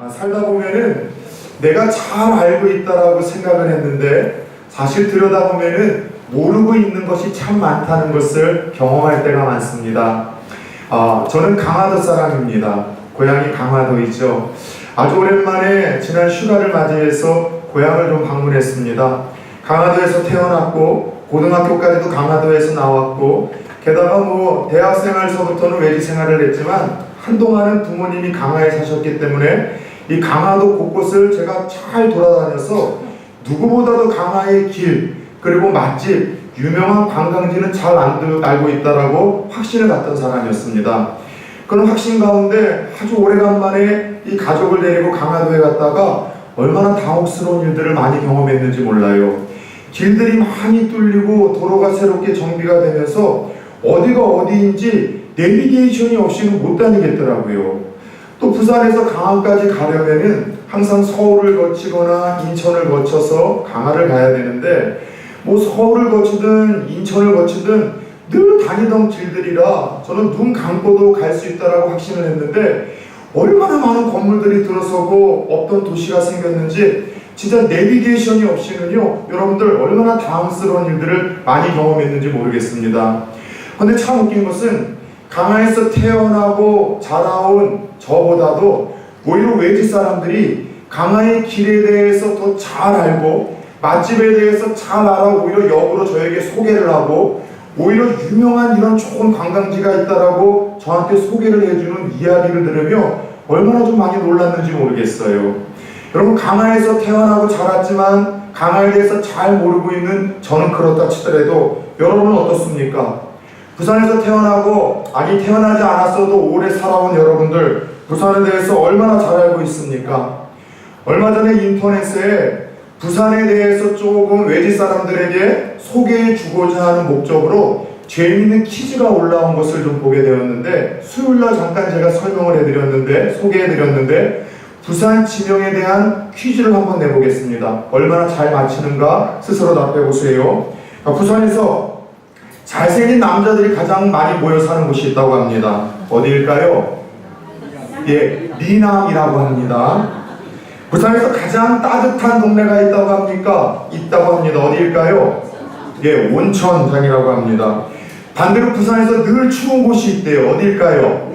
살다 보면은 내가 잘 알고 있다라고 생각을 했는데 사실 들여다보면은 모르고 있는 것이 참 많다는 것을 경험할 때가 많습니다. 저는 강화도 사람입니다. 고향이 강화도이죠. 아주 오랜만에 지난 휴가를 맞이해서 고향을 좀 방문했습니다. 강화도에서 태어났고 고등학교까지도 강화도에서 나왔고 게다가 대학생활서부터는 외지 생활을 했지만 한동안은 부모님이 강화에 사셨기 때문에 이 강화도 곳곳을 제가 잘 돌아다녀서 누구보다도 강화의 길 그리고 맛집 유명한 관광지는 잘 알고 있다라고 확신을 갖던 사람이었습니다. 그런 확신 가운데 아주 오래간만에 이 가족을 데리고 강화도에 갔다가 얼마나 당혹스러운 일들을 많이 경험했는지 몰라요. 길들이 많이 뚫리고 도로가 새롭게 정비가 되면서 어디가 어디인지 내비게이션이 없이는 못 다니겠더라고요. 또 부산에서 강화까지 가려면은 항상 서울을 거치거나 인천을 거쳐서 강화를 가야 되는데 서울을 거치든 인천을 거치든 늘 다니던 길들이라 저는 눈 감고도 갈 수 있다라고 확신을 했는데 얼마나 많은 건물들이 들어서고 없던 도시가 생겼는지 진짜 내비게이션이 없이는요 여러분들 얼마나 당황스러운 일들을 많이 경험했는지 모르겠습니다. 근데 참 웃긴 것은 강화에서 태어나고 자라온 저보다도 오히려 외지 사람들이 강화의 길에 대해서 더 잘 알고 맛집에 대해서 잘 알아 오히려 역으로 저에게 소개를 하고 오히려 유명한 이런 좋은 관광지가 있다라고 저한테 소개를 해주는 이야기를 들으며 얼마나 좀 많이 놀랐는지 모르겠어요. 여러분 강화에서 태어나고 자랐지만 강화에 대해서 잘 모르고 있는 저는 그렇다 치더라도 여러분은 어떻습니까? 부산에서 태어나고 태어나지 않았어도 오래 살아온 여러분들 부산에 대해서 얼마나 잘 알고 있습니까? 얼마 전에 인터넷에 부산에 대해서 조금 외지 사람들에게 소개해 주고자 하는 목적으로 재미있는 퀴즈가 올라온 것을 좀 보게 되었는데 수요일날 잠깐 제가 설명을 해드렸는데 소개해드렸는데 부산 지명에 대한 퀴즈를 한번 내보겠습니다. 얼마나 잘 맞히는가 스스로 답해보세요. 부산에서 잘생긴 남자들이 가장 많이 모여 사는 곳이 있다고 합니다. 어디일까요? 미남이라고 합니다. 부산에서 가장 따뜻한 동네가 있다고 합니까? 있다고 합니다. 어디일까요? 온천장이라고 합니다. 반대로 부산에서 늘 추운 곳이 있대요. 어디일까요?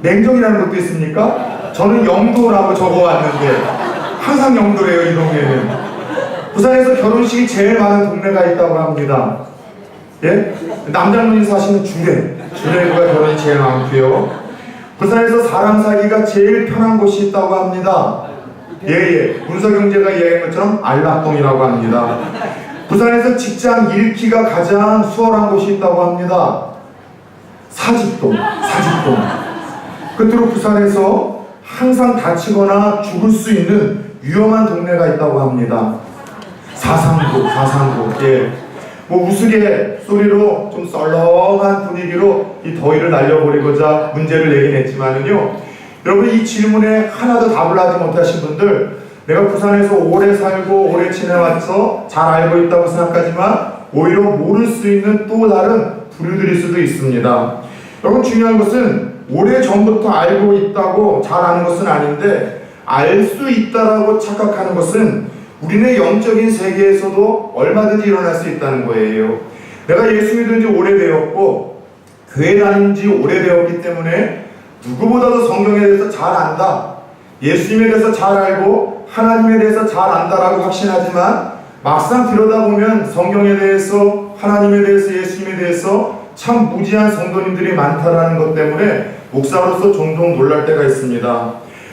냉정이라는 것도 있습니까? 저는 영도라고 적어왔는데 항상 영도래요. 이 동네는. 부산에서 결혼식이 제일 많은 동네가 있다고 합니다. 남장군이 사시는 주례구가 결혼이 제일 많고요. 부산에서 사람 살기가 제일 편한 곳이 있다고 합니다. 문서경제가 이야기한 것처럼 안락동이라고 합니다. 부산에서 직장 잃기가 가장 수월한 곳이 있다고 합니다. 사직동. 끝으로 부산에서 항상 다치거나 죽을 수 있는 위험한 동네가 있다고 합니다. 사상구. 우스갯소리로 좀 썰렁한 분위기로 이 더위를 날려버리고자 문제를 내긴 했지만은요, 여러분 이 질문에 하나도 답을 하지 못하신 분들, 내가 부산에서 오래 살고 오래 지내와서 잘 알고 있다고 생각하지만 오히려 모를 수 있는 또 다른 부류들일 수도 있습니다. 여러분 중요한 것은 오래 전부터 알고 있다고 잘 아는 것은 아닌데 알 수 있다라고 착각하는 것은 우리네 영적인 세계에서도 얼마든지 일어날 수 있다는 거예요. 내가 예수 믿은 지 오래되었고 교회 다닌 지 오래되었기 때문에 누구보다도 성경에 대해서 잘 안다, 예수님에 대해서 잘 알고 하나님에 대해서 잘 안다라고 확신하지만 막상 들여다보면 성경에 대해서, 하나님에 대해서, 예수님에 대해서 참 무지한 성도님들이 많다라는 것 때문에 목사로서 종종 놀랄 때가 있습니다.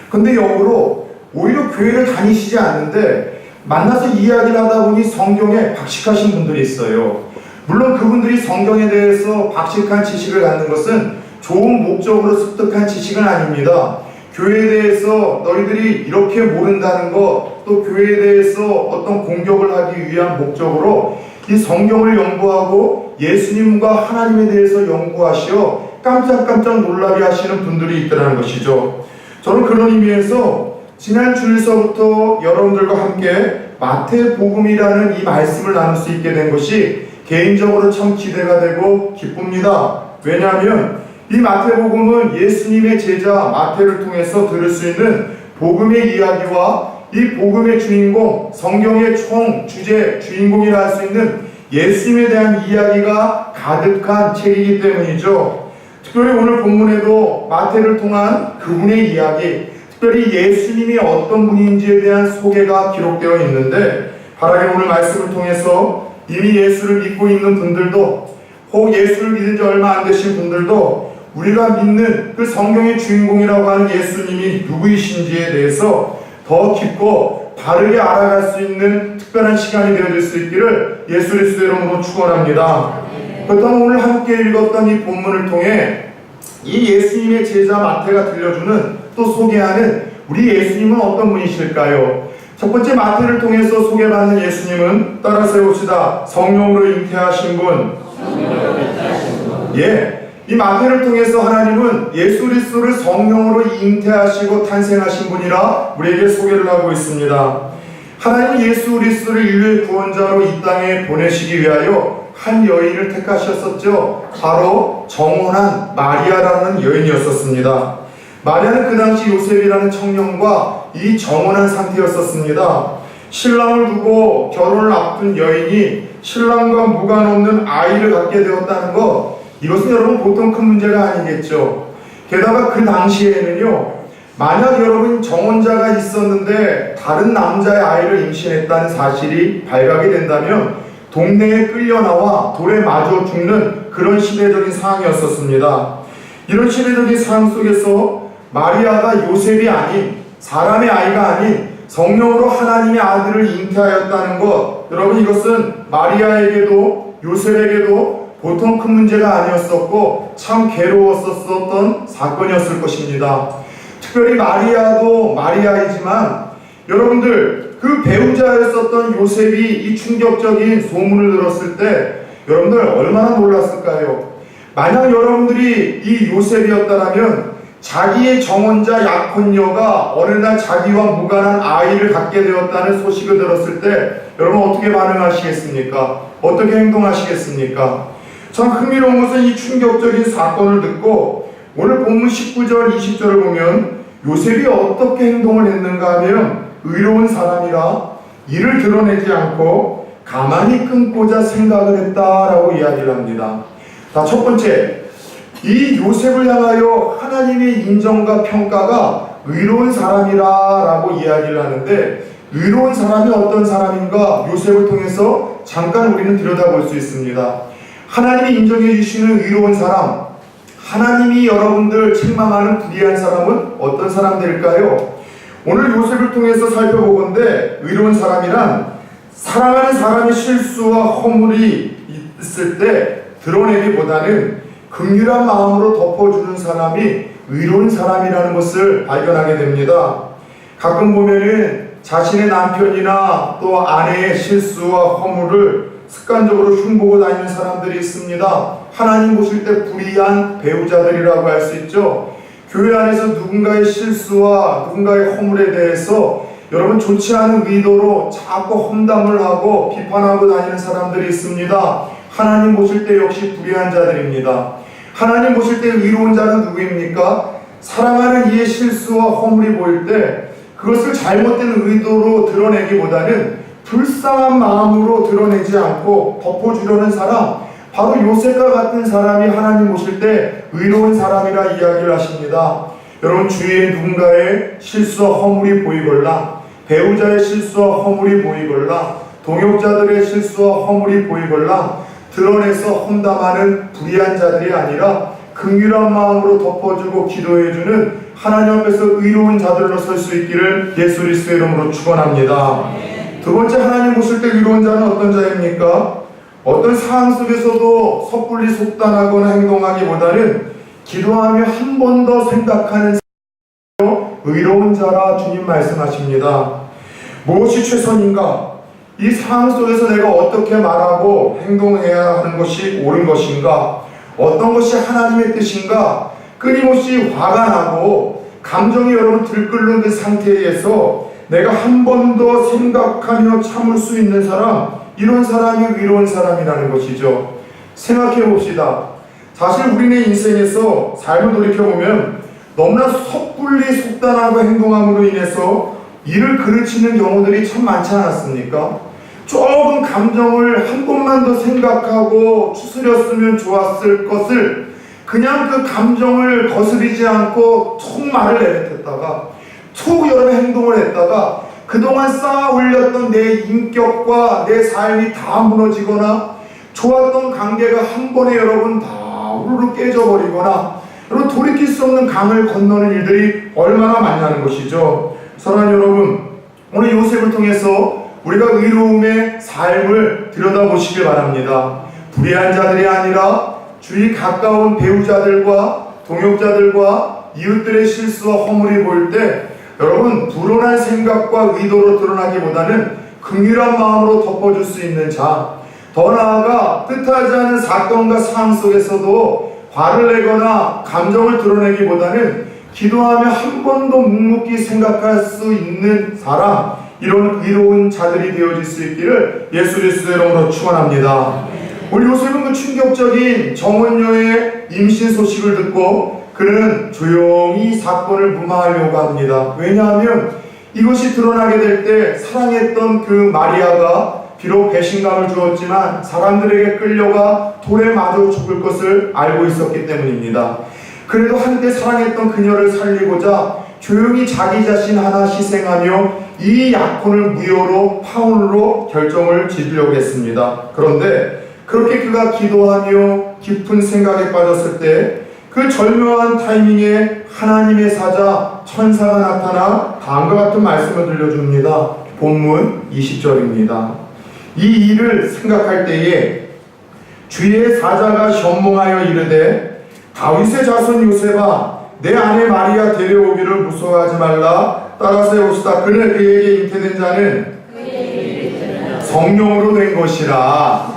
근데 역으로 오히려 교회를 다니시지 않는데 만나서 이야기를 하다 보니 성경에 박식하신 분들이 있어요. 물론 그분들이 성경에 대해서 박식한 지식을 갖는 것은 좋은 목적으로 습득한 지식은 아닙니다. 교회에 대해서 너희들이 이렇게 모른다는 것, 또 교회에 대해서 어떤 공격을 하기 위한 목적으로 이 성경을 연구하고 예수님과 하나님에 대해서 연구하시어 깜짝깜짝 놀라게 하시는 분들이 있다는 것이죠. 저는 그런 의미에서 지난 주일서부터 여러분들과 함께 마태복음이라는 이 말씀을 나눌 수 있게 된 것이 개인적으로 참 기대가 되고 기쁩니다. 왜냐하면 이 마태복음은 예수님의 제자 마태를 통해서 들을 수 있는 복음의 이야기와 이 복음의 주인공, 성경의 총 주제 주인공이라 할 수 있는 예수님에 대한 이야기가 가득한 책이기 때문이죠. 특별히 오늘 본문에도 마태를 통한 그분의 이야기, 특별히 예수님이 어떤 분인지에 대한 소개가 기록되어 있는데, 바라게 오늘 말씀을 통해서 이미 예수를 믿고 있는 분들도, 혹 예수를 믿은 지 얼마 안 되신 분들도 우리가 믿는 그 성경의 주인공이라고 하는 예수님이 누구이신지에 대해서 더 깊고 바르게 알아갈 수 있는 특별한 시간이 되어질 수 있기를 예수 그리스도의 이름으로 축원합니다. 그렇다면 오늘 함께 읽었던 이 본문을 통해 이 예수님의 제자 마태가 들려주는 또 소개하는 우리 예수님은 어떤 분이실까요? 첫 번째 마태를 통해서 소개받는 예수님은 따라서 해봅시다. 성령으로 잉태하신 분. 이 마태를 통해서 하나님은 예수 그리스도를 성령으로 잉태하시고 탄생하신 분이라 우리에게 소개를 하고 있습니다. 하나님은 예수 그리스도를 인류의 구원자로 이 땅에 보내시기 위하여 한 여인을 택하셨었죠. 바로 정혼한 마리아라는 여인이었었습니다. 마리아는 그 당시 요셉이라는 청년과 이 정혼한 상태였었습니다. 신랑을 두고 결혼을 앞둔 여인이 신랑과 무관없는 아이를 갖게 되었다는 것, 이것은 여러분 보통 큰 문제가 아니겠죠. 게다가 그 당시에는요, 만약 여러분 정혼자가 있었는데 다른 남자의 아이를 임신했다는 사실이 발각이 된다면 동네에 끌려나와 돌에 맞아 죽는 그런 시대적인 상황이었었습니다. 이런 시대적인 상황 속에서 마리아가 요셉이 아닌, 사람의 아이가 아닌 성령으로 하나님의 아들을 잉태하였다는 것, 여러분 이것은 마리아에게도 요셉에게도 보통 큰 문제가 아니었었고 참 괴로웠었던 사건이었을 것입니다. 특별히 마리아도 마리아이지만 여러분들 그 배우자였었던 요셉이 이 충격적인 소문을 들었을 때 여러분들 얼마나 놀랐을까요? 만약 여러분들이 이 요셉이었다면 자기의 정혼자 약혼녀가 어느 날 자기와 무관한 아이를 갖게 되었다는 소식을 들었을 때 여러분 어떻게 반응하시겠습니까? 어떻게 행동하시겠습니까? 참 흥미로운 것은 이 충격적인 사건을 듣고 오늘 본문 19절 20절을 보면 요셉이 어떻게 행동을 했는가 하면 의로운 사람이라 이를 드러내지 않고 가만히 끊고자 생각을 했다라고 이야기를 합니다. 자, 첫 번째, 이 요셉을 향하여 하나님의 인정과 평가가 의로운 사람이라고 이야기를 하는데, 의로운 사람이 어떤 사람인가 요셉을 통해서 잠깐 우리는 들여다볼 수 있습니다. 하나님이 인정해 주시는 의로운 사람, 하나님이 여러분들 책망하는 불의한 사람은 어떤 사람들일까요? 오늘 요셉을 통해서 살펴보건대 의로운 사람이란 사랑하는 사람의 실수와 허물이 있을 때 드러내기보다는 긍휼한 마음으로 덮어주는 사람이 의로운 사람이라는 것을 발견하게 됩니다. 가끔 보면은 자신의 남편이나 또 아내의 실수와 허물을 습관적으로 흉보고 다니는 사람들이 있습니다. 하나님 보실 때 불의한 배우자들이라고 할 수 있죠. 교회 안에서 누군가의 실수와 누군가의 허물에 대해서 여러분 좋지 않은 의도로 자꾸 험담을 하고 비판하고 다니는 사람들이 있습니다. 하나님 보실 때 역시 불의한 자들입니다. 하나님 보실 때 의로운 자는 누구입니까? 사랑하는 이의 실수와 허물이 보일 때 그것을 잘못된 의도로 드러내기보다는 불쌍한 마음으로 드러내지 않고 덮어주려는 사람, 바로 요셉과 같은 사람이 하나님 보실 때 의로운 사람이라 이야기를 하십니다. 여러분 주위에 누군가의 실수와 허물이 보이거나 배우자의 실수와 허물이 보이거나 동역자들의 실수와 허물이 보이거나 드러내서 험담하는 불의한 자들이 아니라 긍휼한 마음으로 덮어주고 기도해주는 하나님 앞에서 의로운 자들로 설 수 있기를 예수 그리스도의 이름으로 축원합니다. 두 번째, 하나님 보실 때 의로운 자는 어떤 자입니까? 어떤 상황 속에서도 섣불리 속단하거나 행동하기보다는 기도하며 한 번 더 생각하는 의로운 자라 주님 말씀하십니다. 무엇이 최선인가? 이 상황 속에서 내가 어떻게 말하고 행동해야 하는 것이 옳은 것인가? 어떤 것이 하나님의 뜻인가? 끊임없이 화가 나고 감정이 여러분 들끓는 그 상태에서 내가 한 번 더 생각하며 참을 수 있는 사람, 이런 사람이 의로운 사람이라는 것이죠. 생각해 봅시다. 사실 우리네 인생에서 삶을 돌이켜보면 너무나 섣불리 속단하고 행동함으로 인해서 일을 그르치는 경우들이 참 많지 않았습니까? 조금 감정을 한 번만 더 생각하고 추스렸으면 좋았을 것을 그냥 그 감정을 거스르지 않고 툭 말을 내뱉었다가 툭 여러 행동을 했다가 그동안 쌓아 올렸던 내 인격과 내 삶이 다 무너지거나 좋았던 관계가 한 번에 여러분 다 우르르 깨져버리거나 여러분 돌이킬 수 없는 강을 건너는 일들이 얼마나 많냐는 것이죠. 사랑하는 여러분, 오늘 요셉을 통해서 우리가 의로움의 삶을 들여다보시길 바랍니다. 불의한 자들이 아니라 주위 가까운 배우자들과 동역자들과 이웃들의 실수와 허물이 보일 때 여러분 불온한 생각과 의도로 드러나기보다는 긍휼한 마음으로 덮어줄 수 있는 자, 더 나아가 뜻하지 않은 사건과 상황 속에서도 화를 내거나 감정을 드러내기보다는 기도하며 한 번도 묵묵히 생각할 수 있는 사람, 이런 의로운 자들이 되어질 수 있기를 예수 그리스도의 이름으로 축원합니다. 우리 요셉은 그 충격적인 정원녀의 임신 소식을 듣고 그는 조용히 사건을 무마하려고 합니다. 왜냐하면 이것이 드러나게 될 때 사랑했던 그 마리아가 비록 배신감을 주었지만 사람들에게 끌려가 돌에 맞아 죽을 것을 알고 있었기 때문입니다. 그래도 한때 사랑했던 그녀를 살리고자 조용히 자기 자신 하나 희생하며 이 약혼을 무효로 파혼으로 결정을 지으려고 했습니다. 그런데 그렇게 그가 기도하며 깊은 생각에 빠졌을 때 그 절묘한 타이밍에 하나님의 사자 천사가 나타나 다음과 같은 말씀을 들려줍니다. 본문 20절입니다. 이 일을 생각할 때에 주의 사자가 현몽하여 이르되 다윗의 자손 요셉아 내 아내 마리아 데려오기를 무서워하지 말라. 따라서 오시다. 그는 그에게 잉태된 자는 성령으로 된 것이라.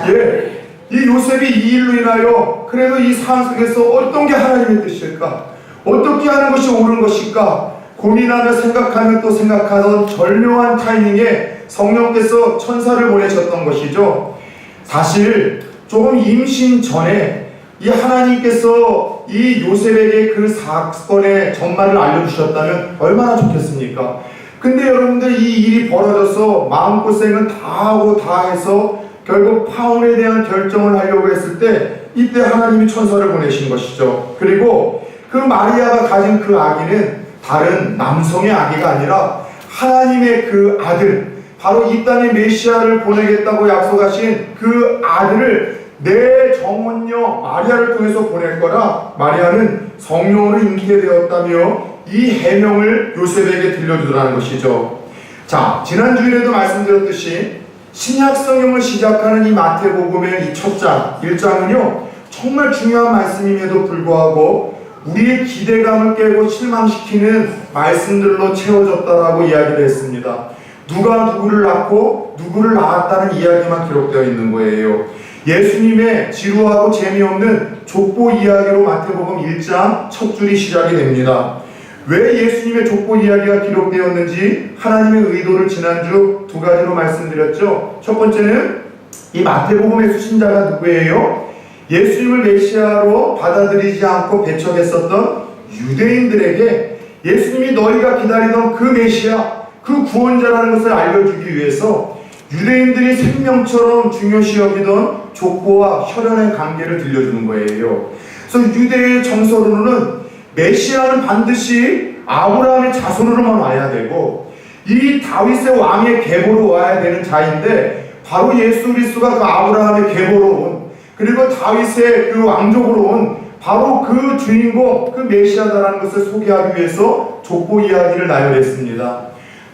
예, 이 요셉이 이 일로 인하여 그래도 이 상황 속에서 어떤 게 하나님의 뜻일까? 어떻게 하는 것이 옳은 것일까? 고민하며 생각하며 또 생각하던 절묘한 타이밍에 성령께서 천사를 보내셨던 것이죠. 사실 조금 임신 전에 이 하나님께서 이 요셉에게 그 사건의 전말을 알려주셨다면 얼마나 좋겠습니까? 근데 여러분들 이 일이 벌어져서 마음고생은 다 하고 다 해서 결국 파혼에 대한 결정을 하려고 했을 때 이때 하나님이 천사를 보내신 것이죠. 그리고 그 마리아가 가진 그 아기는 다른 남성의 아기가 아니라 하나님의 그 아들, 바로 이 땅에 메시아를 보내겠다고 약속하신 그 아들을 내 정원녀 마리아를 통해서 보낼 거라. 마리아는 성령으로 잉태되었다며 이 해명을 요셉에게 들려주더라는 것이죠. 자, 지난 주일에도 말씀드렸듯이 신약 성경을 시작하는 이 마태복음의 이 첫 장, 1장은요 정말 중요한 말씀임에도 불구하고 우리의 기대감을 깨고 실망시키는 말씀들로 채워졌다라고 이야기를 했습니다. 누가 누구를 낳고 누구를 낳았다는 이야기만 기록되어 있는 거예요. 예수님의 지루하고 재미없는 족보 이야기로 마태복음 1장 첫 줄이 시작이 됩니다. 왜 예수님의 족보 이야기가 기록되었는지 하나님의 의도를 지난주 두 가지로 말씀드렸죠. 첫 번째는 이 마태복음의 수신자가 누구예요? 예수님을 메시아로 받아들이지 않고 배척했었던 유대인들에게 예수님이 너희가 기다리던 그 메시아, 그 구원자라는 것을 알려주기 위해서 유대인들이 생명처럼 중요시 여기던 족보와 혈연의 관계를 들려주는 거예요. 그래서 유대의 정서로는 메시아는 반드시 아브라함의 자손으로만 와야 되고 이 다윗의 왕의 계보로 와야 되는 자인데 바로 예수 그리스도가 그 아브라함의 계보로 온, 그리고 다윗의 그 왕족으로 온 바로 그 주인공, 그 메시아다라는 것을 소개하기 위해서 족보 이야기를 나열했습니다.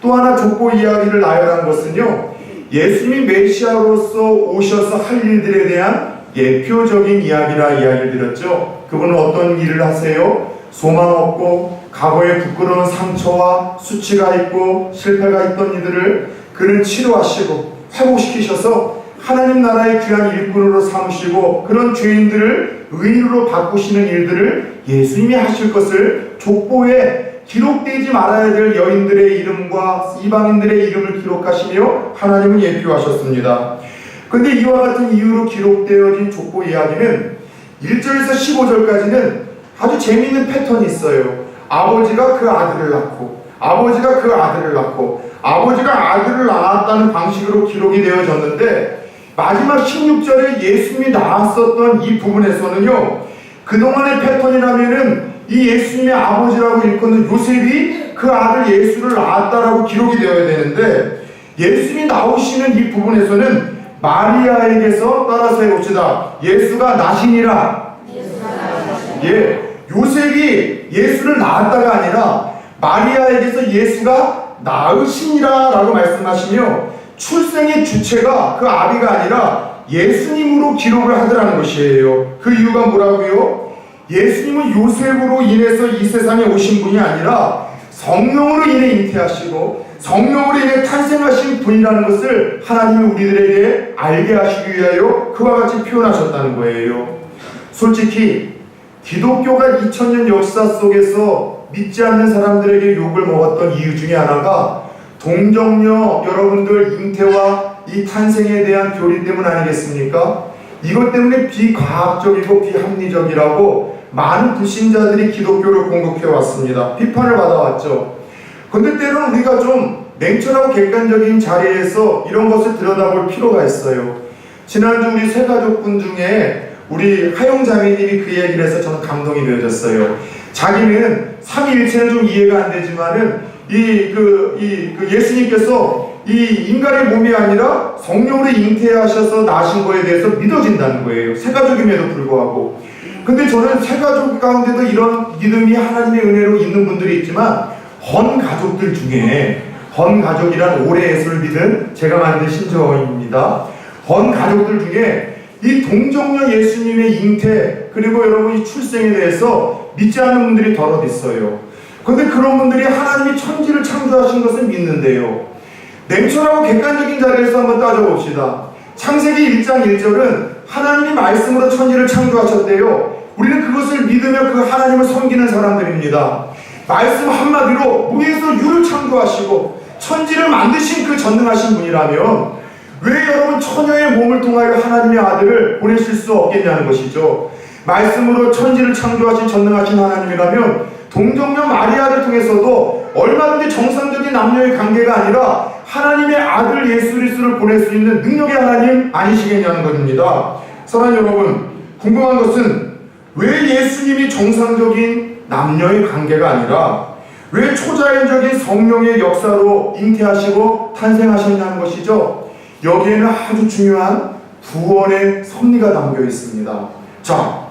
또 하나 족보 이야기를 나열한 것은요, 예수님이 메시아로서 오셔서 할 일들에 대한 예표적인 이야기라 이야기를 드렸죠. 그분은 어떤 일을 하세요? 소망 없고 과거에 부끄러운 상처와 수치가 있고 실패가 있던 이들을 그는 치료하시고 회복시키셔서 하나님 나라의 귀한 일꾼으로 삼으시고 그런 죄인들을 의인으로 바꾸시는 일들을 예수님이 하실 것을 족보에 기록되지 말아야 될 여인들의 이름과 이방인들의 이름을 기록하시며 하나님은 예표하셨습니다. 그런데 이와 같은 이유로 기록되어진 족보 이야기는 1절에서 15절까지는 아주 재미있는 패턴이 있어요. 아버지가 그 아들을 낳고, 아버지가 그 아들을 낳고, 아버지가 아들을 낳았다는 방식으로 기록이 되어졌는데, 마지막 16절에 예수님이 낳았었던 이 부분에서는요, 그동안의 패턴이라면은 이 예수님의 아버지라고 일컫는 요셉이 그 아들 예수를 낳았다라고 기록이 되어야 되는데, 예수님이 나오시는 이 부분에서는 마리아에게서 따라서 해봅시다. 예수가 나시니라. 예, 요셉이 예수를 낳았다가 아니라 마리아에게서 예수가 낳으시니라 라고 말씀하시며, 출생의 주체가 그 아비가 아니라 예수님으로 기록을 하더라는 것이에요. 그 이유가 뭐라고요? 예수님은 요셉으로 인해서 이 세상에 오신 분이 아니라 성령으로 인해 잉태하시고 성령으로 인해 탄생하신 분이라는 것을 하나님이 우리들에게 알게 하시기 위하여 그와 같이 표현하셨다는 거예요. 솔직히 기독교가 2000년 역사 속에서 믿지 않는 사람들에게 욕을 먹었던 이유 중에 하나가 동정녀 여러분들 잉태와 이 탄생에 대한 교리 때문 아니겠습니까? 이것 때문에 비과학적이고 비합리적이라고 많은 불신자들이 기독교를 공격해 왔습니다. 비판을 받아왔죠. 근데 때로는 우리가 좀 냉철하고 객관적인 자리에서 이런 것을 들여다볼 필요가 있어요. 지난주 우리 세 가족분 중에 우리 하영 자매님이 그 얘기를 해서 저는 감동이 되어졌어요. 자기는 삼위일체는 좀 이해가 안 되지만은 예수님께서 이 인간의 몸이 아니라 성령으로 잉태하셔서 나신 거에 대해서 믿어진다는 거예요. 세 가족임에도 불구하고. 근데 저는 세 가족 가운데도 이런 믿음이 하나님의 은혜로 있는 분들이 있지만, 헌 가족들 중에, 헌 가족이란 오래 예수를 믿은 제가 만든 신조어입니다. 헌 가족들 중에 이 동정녀 예수님의 잉태 그리고 여러분이 출생에 대해서 믿지 않는 분들이 더러 있어요. 그런데 그런 분들이 하나님이 천지를 창조하신 것을 믿는데요. 냉철하고 객관적인 자리에서 한번 따져봅시다. 창세기 1장 1절은 하나님이 말씀으로 천지를 창조하셨대요. 우리는 그것을 믿으며 그 하나님을 섬기는 사람들입니다. 말씀 한마디로 무에서 유를 창조하시고 천지를 만드신 그 전능하신 분이라면 왜 여러분 처녀의 몸을 통하여 하나님의 아들을 보내실 수 없겠냐는 것이죠. 말씀으로 천지를 창조하신 전능하신 하나님이라면 동정녀 마리아를 통해서도 얼마든지 정상적인 남녀의 관계가 아니라 하나님의 아들 예수 그리스도를 보낼 수 있는 능력의 하나님 아니시겠냐는 것입니다. 사랑하는 여러분, 궁금한 것은 왜 예수님이 정상적인 남녀의 관계가 아니라 왜 초자연적인 성령의 역사로 잉태하시고 탄생하셨냐는 것이죠. 여기에는 아주 중요한 구원의 섭리가 담겨 있습니다. 자,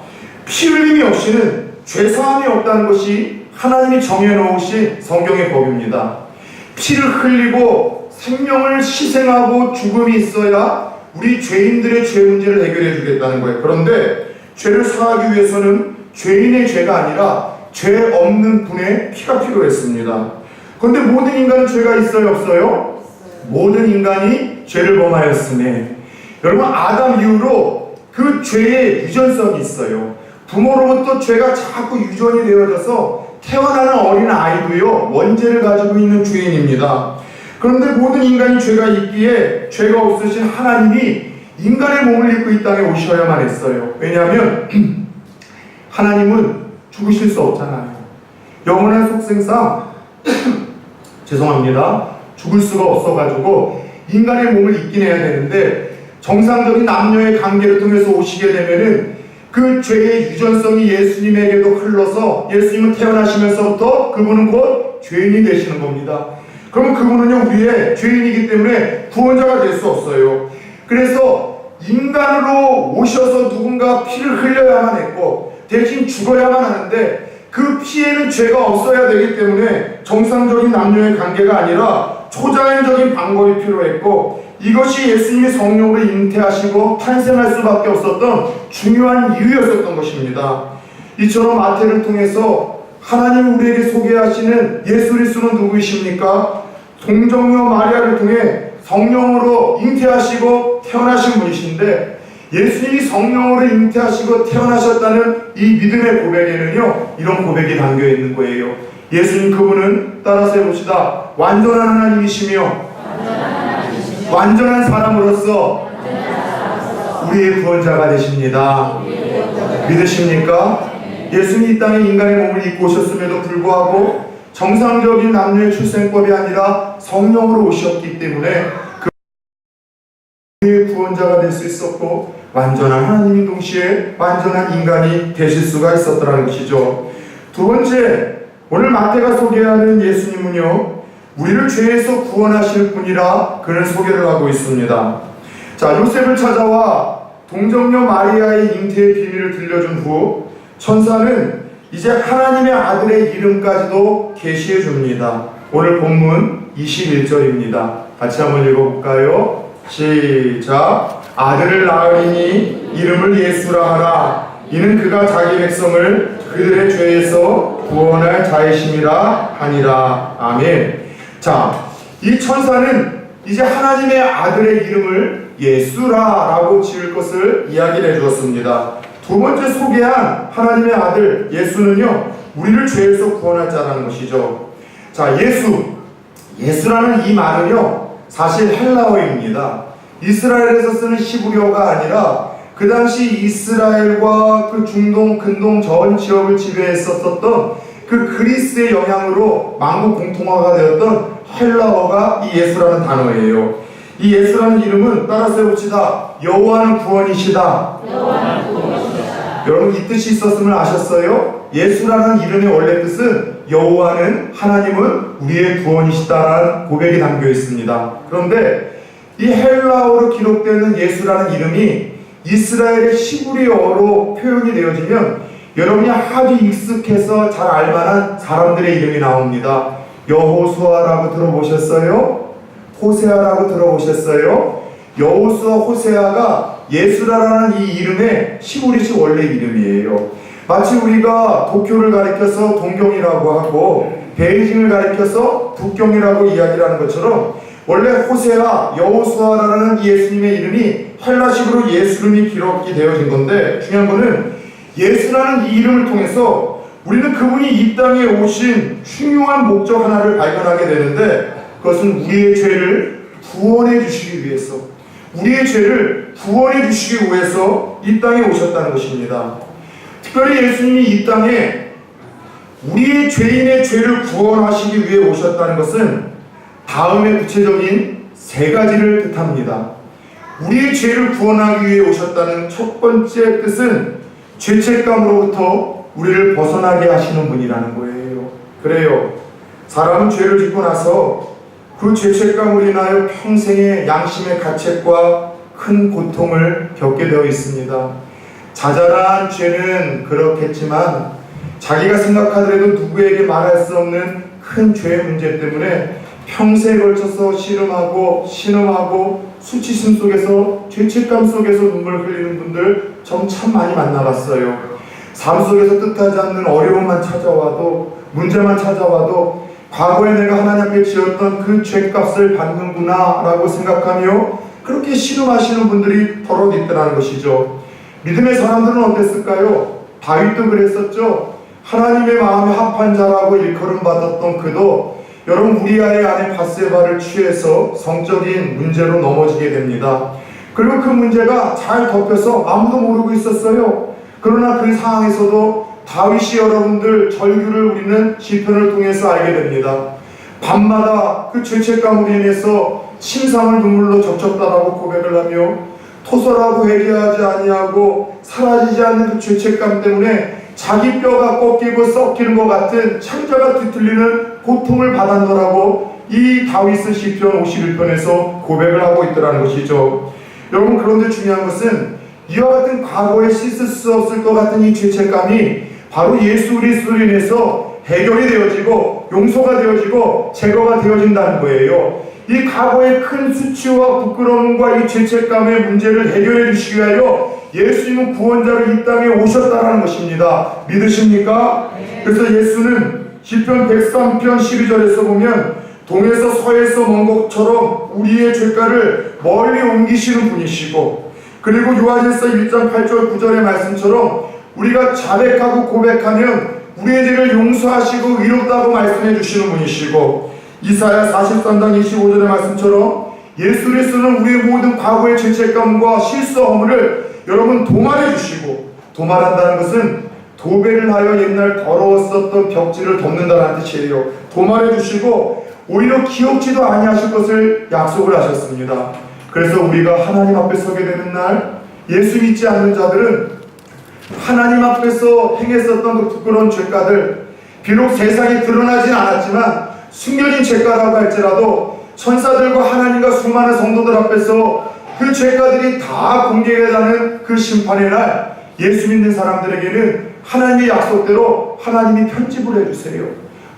피 흘림이 없이는 죄사함이 없다는 것이 하나님이 정해놓으신 성경의 법입니다. 피를 흘리고 생명을 희생하고 죽음이 있어야 우리 죄인들의 죄 문제를 해결해 주겠다는 거예요. 그런데 죄를 사하기 위해서는 죄인의 죄가 아니라 죄 없는 분의 피가 필요했습니다. 그런데 모든 인간은 죄가 있어요, 없어요? 모든 인간이 죄를 범하였으니, 여러분 아담 이후로 그 죄의 유전성이 있어요. 부모로부터 죄가 자꾸 유전이 되어져서 태어나는 어린 아이도요 원죄를 가지고 있는 죄인입니다. 그런데 모든 인간이 죄가 있기에 죄가 없으신 하나님이 인간의 몸을 입고 이 땅에 오셔야만 했어요. 왜냐하면 하나님은 죽으실 수 없잖아요. 영원한 속생상 죄송합니다. 죽을 수가 없어가지고 인간의 몸을 입긴 해야 되는데, 정상적인 남녀의 관계를 통해서 오시게 되면은 그 죄의 유전성이 예수님에게도 흘러서 예수님은 태어나시면서부터 그분은 곧 죄인이 되시는 겁니다. 그럼 그분은요 우리의 죄인이기 때문에 구원자가 될 수 없어요. 그래서 인간으로 오셔서 누군가 피를 흘려야만 했고 대신 죽어야만 하는데, 그 피에는 죄가 없어야 되기 때문에 정상적인 남녀의 관계가 아니라 초자연적인 방법이 필요했고, 이것이 예수님이 성령으로 잉태하시고 탄생할 수밖에 없었던 중요한 이유였었던 것입니다. 이처럼 마태를 통해서 하나님이 우리에게 소개하시는 예수 그리스도는 누구이십니까? 동정녀 마리아를 통해 성령으로 잉태하시고 태어나신 분이신데, 예수님이 성령으로 잉태하시고 태어나셨다는 이 믿음의 고백에는요 이런 고백이 담겨 있는 거예요. 예수님 그분은 따라서 해봅시다. 완전한 하나님이시며 완전한 사람으로서 우리의 구원자가 되십니다. 믿으십니까? 예수님이 이 땅에 인간의 몸을 입고 오셨음에도 불구하고 정상적인 남녀의 출생법이 아니라 성령으로 오셨기 때문에 그의 구원자가 될 수 있었고 완전한 하나님인 동시에 완전한 인간이 되실 수가 있었더라는 것이죠. 두 번째, 오늘 마태가 소개하는 예수님은요, 우리를 죄에서 구원하실 분이라 그는 소개를 하고 있습니다. 자, 요셉을 찾아와 동정녀 마리아의 잉태의 비밀을 들려준 후 천사는 이제 하나님의 아들의 이름까지도 계시해 줍니다. 오늘 본문 21절입니다. 같이 한번 읽어볼까요? 시작. 아들을 낳으리니 이름을 예수라 하라. 이는 그가 자기 백성을 그들의 죄에서 구원할 자이심이라 하니라. 아멘. 자, 이 천사는 이제 하나님의 아들의 이름을 예수라라고 지을 것을 이야기를 해주었습니다. 두 번째 소개한 하나님의 아들 예수는요, 우리를 죄에서 구원할 자라는 것이죠. 자, 예수라는 이 말은요, 사실 헬라어입니다. 이스라엘에서 쓰는 히브리어가 아니라 그 당시 이스라엘과 그 중동, 근동 전 지역을 지배했었던 그 그리스의 영향으로 만국 공통화가 되었던 헬라어가 이 예수라는 단어예요. 이 예수라는 이름은 따라서 해봅시다. 여호와는 구원이시다. 여러분, 이 뜻이 있었음을 아셨어요? 예수라는 이름의 원래 뜻은 여호와는, 하나님은 우리의 구원이시다라는 고백이 담겨 있습니다. 그런데 이 헬라어로 기록되는 예수라는 이름이 이스라엘의 히브리어로 표현이 되어지면 여러분이 아주 익숙해서 잘 알만한 사람들의 이름이 나옵니다. 여호수아라고 들어보셨어요? 호세아라고 들어보셨어요? 여호수아, 호세아가 예수라는 이 이름의 히브리식 원래 이름이에요. 마치 우리가 도쿄를 가리켜서 동경이라고 하고 베이징을 가리켜서 북경이라고 이야기를 하는 것처럼 원래 호세아, 여호수아라는 예수님의 이름이 헬라식으로 예수름이 기록이 되어진 건데, 중요한 거는 예수라는 이 이름을 통해서 우리는 그분이 이 땅에 오신 중요한 목적 하나를 발견하게 되는데, 그것은 우리의 죄를 구원해 주시기 위해서, 우리의 죄를 구원해 주시기 위해서 이 땅에 오셨다는 것입니다. 특별히 예수님이 이 땅에 우리의 죄인의 죄를 구원하시기 위해 오셨다는 것은 다음의 구체적인 세 가지를 뜻합니다. 우리의 죄를 구원하기 위해 오셨다는 첫 번째 뜻은 죄책감으로부터 우리를 벗어나게 하시는 분이라는 거예요. 그래요. 사람은 죄를 짓고 나서 그 죄책감으로 인하여 평생의 양심의 가책과 큰 고통을 겪게 되어 있습니다. 자잘한 죄는 그렇겠지만 자기가 생각하더라도 누구에게 말할 수 없는 큰 죄의 문제 때문에 평생에 걸쳐서 신음하고 수치심 속에서 죄책감 속에서 눈물을 흘리는 분들 참 많이 만나봤어요. 삶 속에서 뜻하지 않는 어려움만 찾아와도, 문제만 찾아와도 과거에 내가 하나님 앞에 지었던 그 죄값을 받는구나 라고 생각하며 그렇게 신음하시는 분들이 더러 있더라는 것이죠. 믿음의 사람들은 어땠을까요? 다윗도 그랬었죠. 하나님의 마음에 합한 자라고 일컬음 받았던 그도 여러분 우리아의 아내 밧세바를 취해서 성적인 문제로 넘어지게 됩니다. 그리고 그 문제가 잘 덮여서 아무도 모르고 있었어요. 그러나 그 상황에서도 다윗이 여러분들 절규를 우리는 시편을 통해서 알게 됩니다. 밤마다 그 죄책감으로 인해서 침상을 눈물로 적셨다라고 고백을 하며 토설하고 회개하지 아니하고 사라지지 않는 그 죄책감 때문에 자기 뼈가 꺾이고 썩기는 것 같은 창자가 뒤틀리는 고통을 받았노라고 이 다윗은 시편 51편에서 고백을 하고 있더라는 것이죠. 여러분, 그런데 중요한 것은 이와 같은 과거에 씻을 수 없을 것 같은 이 죄책감이 바로 예수 그리스도로 인해서 해결이 되어지고 용서가 되어지고 제거가 되어진다는 거예요. 이 과거의 큰 수치와 부끄러움과 이 죄책감의 문제를 해결해 주시기 위하여 예수님은 구원자로 이 땅에 오셨다는 것입니다. 믿으십니까? 그래서 예수는 시편 103편 12절에서 보면 동에서 서에서 먼 것처럼 우리의 죄가를 멀리 옮기시는 분이시고, 그리고 요한일서 1장 8절 9절의 말씀처럼 우리가 자백하고 고백하면 우리의 죄를 용서하시고 의롭다고 말씀해 주시는 분이시고, 이사야 43장 25절의 말씀처럼 예수 그리스도는 우리의 모든 과거의 죄책감과 실수 허물을 여러분 도말해 주시고 도말한다는 것은 도배를 하여 옛날 더러웠었던 벽지를 덮는다는 뜻이에요. 도말해 주시고 오히려 기억지도 아니하실 것을 약속을 하셨습니다. 그래서 우리가 하나님 앞에 서게 되는 날, 예수 믿지 않는 자들은 하나님 앞에서 행했었던 그 부끄러운 죄가들, 비록 세상에 드러나진 않았지만 숨겨진 죄가라고 할지라도 천사들과 하나님과 수많은 성도들 앞에서 그 죄가들이 다 공개되는 그 심판의 날, 예수 믿는 사람들에게는 하나님의 약속대로 하나님이 편집을 해주세요.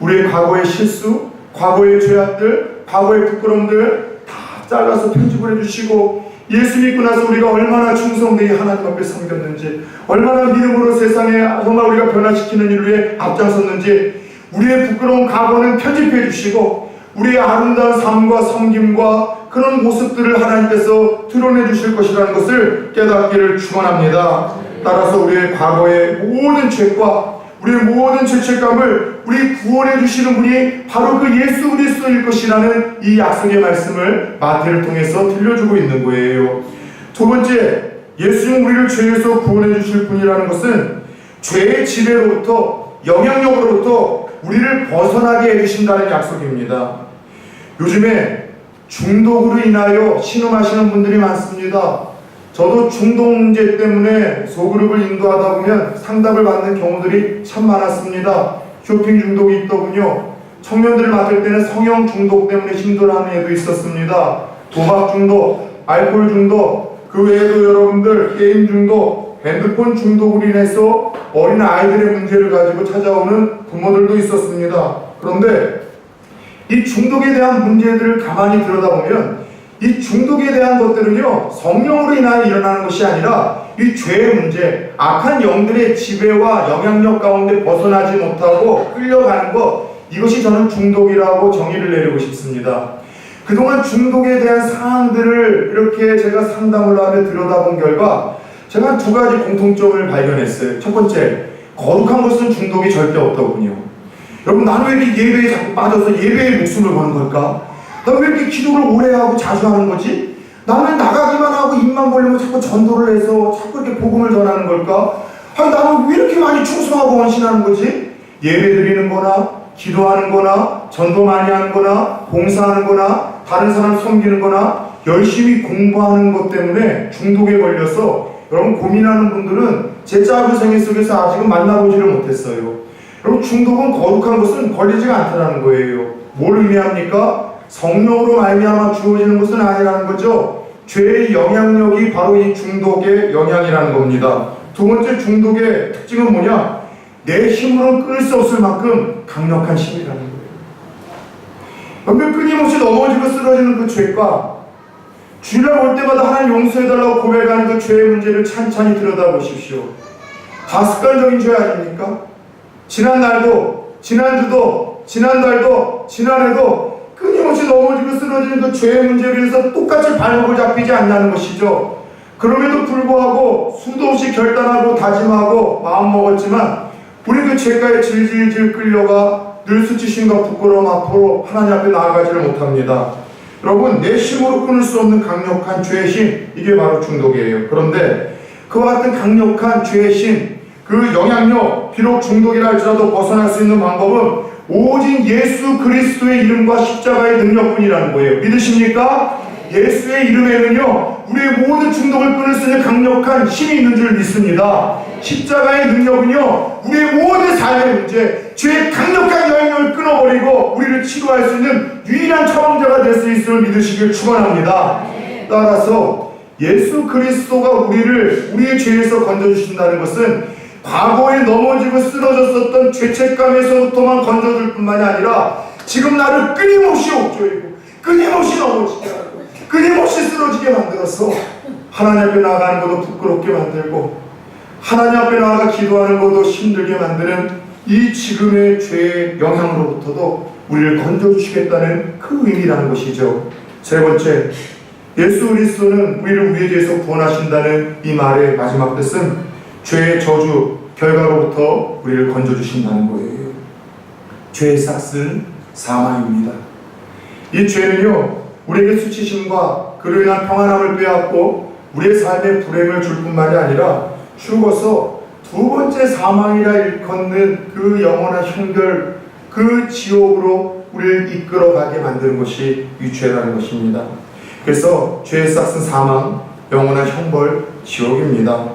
우리의 과거의 실수, 과거의 죄악들, 과거의 부끄러움들 다 잘라서 편집을 해주시고, 예수 믿고 나서 우리가 얼마나 충성되게 하나님 앞에 섬겼는지, 얼마나 믿음으로 세상에 정말 우리가 변화시키는 일 위에 앞장섰는지 우리의 부끄러운 과거는 편집해 주시고 우리의 아름다운 삶과 섬김과 그런 모습들을 하나님께서 드러내 주실 것이라는 것을 깨닫기를 축원합니다. 따라서 우리의 과거의 모든 죄과 우리의 모든 죄책감을 우리 구원해 주시는 분이 바로 그 예수 그리스도일 것이라는 이 약속의 말씀을 마태를 통해서 들려주고 있는 거예요. 두 번째, 예수는 우리를 죄에서 구원해 주실 분이라는 것은 죄의 지배로부터, 영향력으로부터 우리를 벗어나게 해주신다는 약속입니다. 요즘에 중독으로 인하여 신음하시는 분들이 많습니다. 저도 중독 문제 때문에 소그룹을 인도하다 보면 상담을 받는 경우들이 참 많았습니다. 쇼핑 중독이 있더군요. 청년들을 맡을 때는 성형 중독 때문에 힘들어하는 애도 있었습니다. 도박 중독, 알코올 중독, 그 외에도 여러분들 게임 중독, 핸드폰 중독으로 인해서 어린 아이들의 문제를 가지고 찾아오는 부모들도 있었습니다. 그런데 이 중독에 대한 문제들을 가만히 들여다보면 이 중독에 대한 것들은요, 성령으로 인하여 일어나는 것이 아니라 이 죄의 문제, 악한 영들의 지배와 영향력 가운데 벗어나지 못하고 끌려가는 것, 이것이 저는 중독이라고 정의를 내리고 싶습니다. 그동안 중독에 대한 사항들을 이렇게 제가 상담을 하며 들여다본 결과 제가 두 가지 공통점을 발견했어요. 첫 번째, 거룩한 것은 중독이 절대 없더군요. 여러분, 나는 왜 이렇게 예배에 자꾸 빠져서 예배에 목숨을 거는 걸까? 나는 왜 이렇게 기도를 오래 하고 자주 하는 거지? 나는 나가기만 하고 입만 벌리면 자꾸 전도를 해서 자꾸 이렇게 복음을 전하는 걸까? 아니, 나는 왜 이렇게 많이 충성하고 헌신하는 거지? 예배 드리는 거나 기도하는 거나 전도 많이 하는 거나 봉사하는 거나 다른 사람 섬기는 거나 열심히 공부하는 것 때문에 중독에 걸려서 여러분 고민하는 분들은 제 짧은 생애 속에서 아직은 만나보지를 못했어요. 여러분, 중독은 거룩한 것은 걸리지가 않다는 거예요. 뭘 의미합니까? 성령으로 말미암아 주어지는 것은 아니라는 거죠. 죄의 영향력이 바로 이 중독의 영향이라는 겁니다. 두 번째 중독의 특징은 뭐냐? 내 힘으로는 끊을 수 없을 만큼 강력한 힘이라는 거예요. 여러분, 끊임없이 넘어지고 쓰러지는 그 죄과 주일날 올 때마다 하나님 용서해달라고 고백하는 그 죄의 문제를 찬찬히 들여다보십시오. 다 습관적인 죄 아닙니까? 지난날도, 지난주도, 지난달도, 지난해도 끊임없이 넘어지고 쓰러지는 그 죄의 문제로 인해서 똑같이 발목을 잡히지 않냐는 것이죠. 그럼에도 불구하고 수도 없이 결단하고 다짐하고 마음먹었지만 우리 그 죄가에 질질질 끌려가 늘 수치심과 부끄러움 앞으로 하나님 앞에 나아가지를 못합니다. 여러분, 내 힘으로 끊을 수 없는 강력한 죄의 힘, 이게 바로 중독이에요. 그런데 그와 같은 강력한 죄의 힘, 그 영향력, 비록 중독이라 할지라도 벗어날 수 있는 방법은 오직 예수 그리스도의 이름과 십자가의 능력뿐이라는 거예요. 믿으십니까? 예수의 이름에는요, 우리의 모든 중독을 끊을 수 있는 강력한 힘이 있는 줄 믿습니다. 십자가의 능력은요, 우리의 모든 삶의 문제, 죄의 강력한 영향력을 끊어버리고 우리를 치료할 수 있는 유일한 처방자가 될 수 있음을 믿으시길 축원합니다. 따라서 예수 그리스도가 우리의 죄에서 건져주신다는 것은 과거에 넘어지고 쓰러졌었던 죄책감에서부터만 건져줄 뿐만이 아니라 지금 나를 끊임없이 옥죄이고 끊임없이 넘어지게 하고 끊임없이 쓰러지게 만들어서 하나님 앞에 나아가는 것도 부끄럽게 만들고 하나님 앞에 나아가 기도하는 것도 힘들게 만드는 이 지금의 죄의 영향으로부터도 우리를 건져주시겠다는 그 의미라는 것이죠. 세 번째, 예수 그리스도는 우리를 우리의 죄에서 구원하신다는 이 말의 마지막 뜻은 죄의 저주, 결과로부터 우리를 건져주신다는 거예요. 죄의 싹은 사망입니다. 이 죄는요, 우리에게 수치심과 그로 인한 평안함을 빼앗고 우리의 삶에 불행을 줄 뿐만이 아니라 죽어서 두 번째 사망이라 일컫는 그 영원한 형벌, 그 지옥으로 우리를 이끌어가게 만드는 것이 유죄라는 것입니다. 그래서 죄의 싹은 사망, 영원한 형벌, 지옥입니다.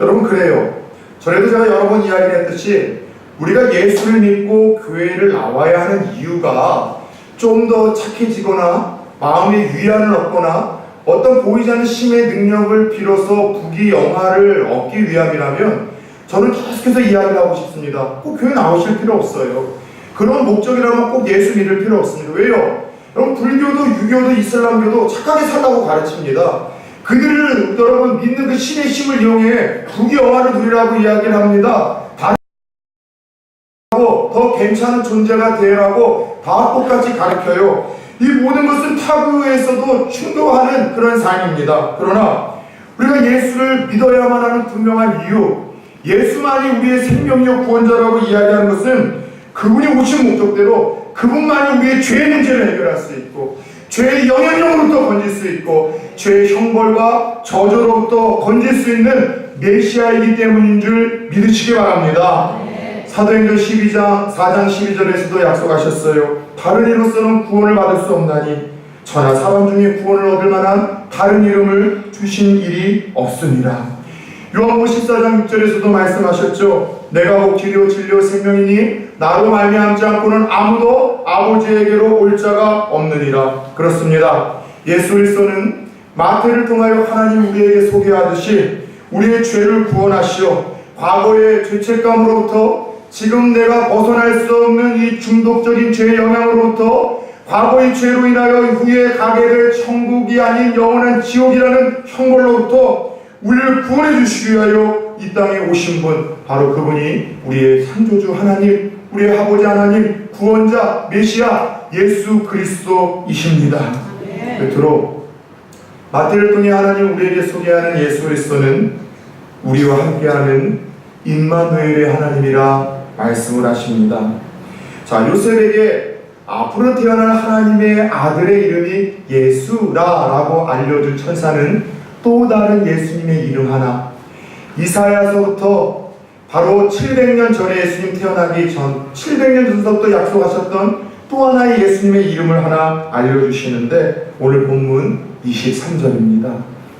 여러분, 그래요. 전에도 제가 여러 번 이야기를 했듯이 우리가 예수를 믿고 교회를 나와야 하는 이유가 좀 더 착해지거나 마음의 위안을 얻거나 어떤 보이지 않는 힘의 능력을 빌어서 부귀영화를 얻기 위함이라면 저는 계속해서 이야기를 하고 싶습니다. 꼭 교회 나오실 필요 없어요. 그런 목적이라면 꼭 예수 믿을 필요 없습니다. 왜요? 여러분, 불교도 유교도 이슬람교도 착하게 살라고 가르칩니다. 그들을 여러분 믿는 그 신의 힘을 이용해 부귀영화를 누리라고 이야기를 합니다. 더 괜찮은 존재가 되라고 다 똑같이 가르쳐요. 이 모든 것은 타교에서도 충돌하는 그런 삶입니다. 그러나 우리가 예수를 믿어야만 하는 분명한 이유, 예수만이 우리의 생명이요 구원자라고 이야기하는 것은 그분이 오신 목적대로 그분만이 우리의 죄의 문제를 해결할 수 있고 죄의 영향력으로부터 건질 수 있고 죄의 형벌과 저주로부터 건질 수 있는 메시아이기 때문인 줄 믿으시기 바랍니다. 사도행전 12장 4장 12절에서도 약속하셨어요. 다른 이로서는 구원을 받을 수 없나니 저나 사람 중에 구원을 얻을 만한 다른 이름을 주신 일이 없습니다. 요한복음 14장 6절에서도 말씀하셨죠. 내가 곧 길이요 진리요 생명이니 나로 말미암지 않고는 아무도 아버지에게로 올 자가 없느니라. 그렇습니다. 예수 그리스도는 마태를 통하여 하나님 우리에게 소개하듯이 우리의 죄를 구원하시어 과거의 죄책감으로부터 지금 내가 벗어날 수 없는 이 중독적인 죄의 영향으로부터 과거의 죄로 인하여 후에 가게 될 천국이 아닌 영원한 지옥이라는 형벌로부터 우리를 구원해 주시기 위하여 이 땅에 오신 분, 바로 그분이 우리의 창조주 하나님, 우리의 아버지 하나님, 구원자, 메시아 예수 그리스도이십니다. 끝으로 마태를 통해 하나님 우리에게 소개하는 예수 그리스도는 우리와 함께하는 임마누엘의 하나님이라 말씀을 하십니다. 자, 요셉에게 앞으로 태어날 하나님의 아들의 이름이 예수라라고 알려준 천사는 또 다른 예수님의 이름 하나, 이사야서부터 바로 700년 전에 예수님 태어나기 전 700년 전부터 약속하셨던 또 하나의 예수님의 이름을 하나 알려주시는데 오늘 본문 23절입니다.